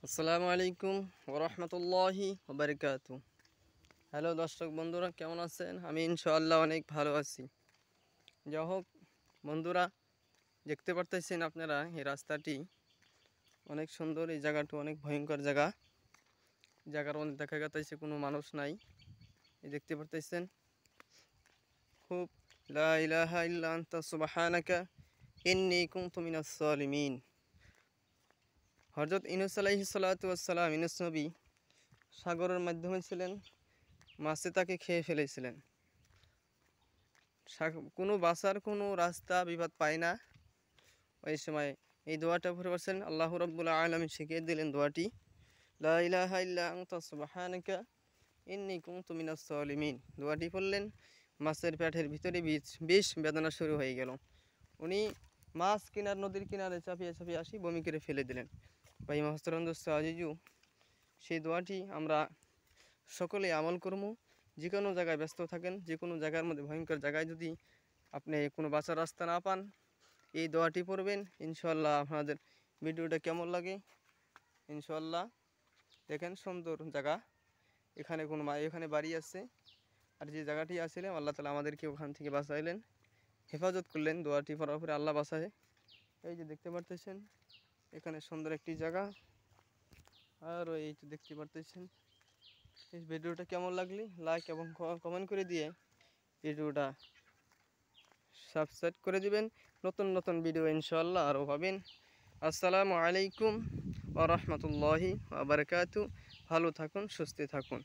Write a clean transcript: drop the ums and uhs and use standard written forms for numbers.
আসসালামু আলাইকুম ওরহমতুল্লাহি ওবারকাতু। হ্যালো দর্শক বন্ধুরা, কেমন আছেন? আমি ইনশাআল্লাহ অনেক ভালো আছি। যা হোক বন্ধুরা, দেখতে পারতেছেন আপনারা এই রাস্তাটি অনেক সুন্দর। এই জায়গাটা অনেক ভয়ঙ্কর জায়গা। জায়গার মধ্যে দেখা যাচ্ছে কোনো মানুষ নাই। এই দেখতে পারতেছেন খুব লা ইলাহা ইল্লা আনতা সুবহানাকা ইন্নী কুনতু মিনাস সালিমিন। হযরত ইউনূস আলাইহিস সালাতু ওয়াস সালাম, ইউনূস নবী সাগরের মাধ্যমে ছিলেন, মাছে তাকে খেয়ে ফেলেছিলেন। কোনো বাঁচার কোনো রাস্তা বিপদ পায় না। ওই সময় এই দোয়াটা পড়ে বলছেন, আল্লাহ রাব্বুল আলামিন শিখিয়ে দিলেন দোয়াটি, লা ইলাহা ইল্লা আনতা সুবহানাকা ইন্নী কুনতু মিনাস সালিমিন। দোয়াটি পড়লেন, মাছের পেটের ভিতরে বিষ বেদনা শুরু হয়ে গেল। উনি মাছ কিনার নদীর কিনারে চাপিয়ে চাপিয়ে আসি বমি করে ফেলে দিলেন। ভাই মহস্তরম দোস্ত আজিজু, সেই দোয়াটি আমরা সকলে আমল করবো। যে কোনো জায়গায় ব্যস্ত থাকেন, যে কোনো জায়গার মধ্যে ভয়ঙ্কর জায়গায় যদি আপনি কোনো বাঁচার রাস্তা না পান, এই দোয়াটি পড়বেন। ইনশাল্লাহ আপনাদের ভিডিওটা কেমন লাগে ইনশাল্লাহ দেখেন। সুন্দর জায়গা, এখানে বাড়ি আছে। আর যে জায়গাটি আসছিলেন আল্লাহ তালা আমাদেরকে ওখান থেকে বাঁচাইলেন, হেফাজত করলেন। দোয়াটি পড়ার পরে আল্লাহ বাঁচায়। এই যে দেখতে পারতেছেন এখানে সুন্দর একটি জায়গা। আর এই তো দেখতে পারতেছেন। এই ভিডিওটা কেমন লাগলে লাইক এবং কমেন্ট করে দিয়ে ভিডিওটা সাবস্ক্রাইব করে দিবেন। নতুন নতুন ভিডিও ইনশাআল্লাহ আরও পাবেন। আসসালামু আলাইকুম ওয়া রাহমাতুল্লাহি ওয়া বারাকাতু। ভালো থাকুন, সুস্থ থাকুন।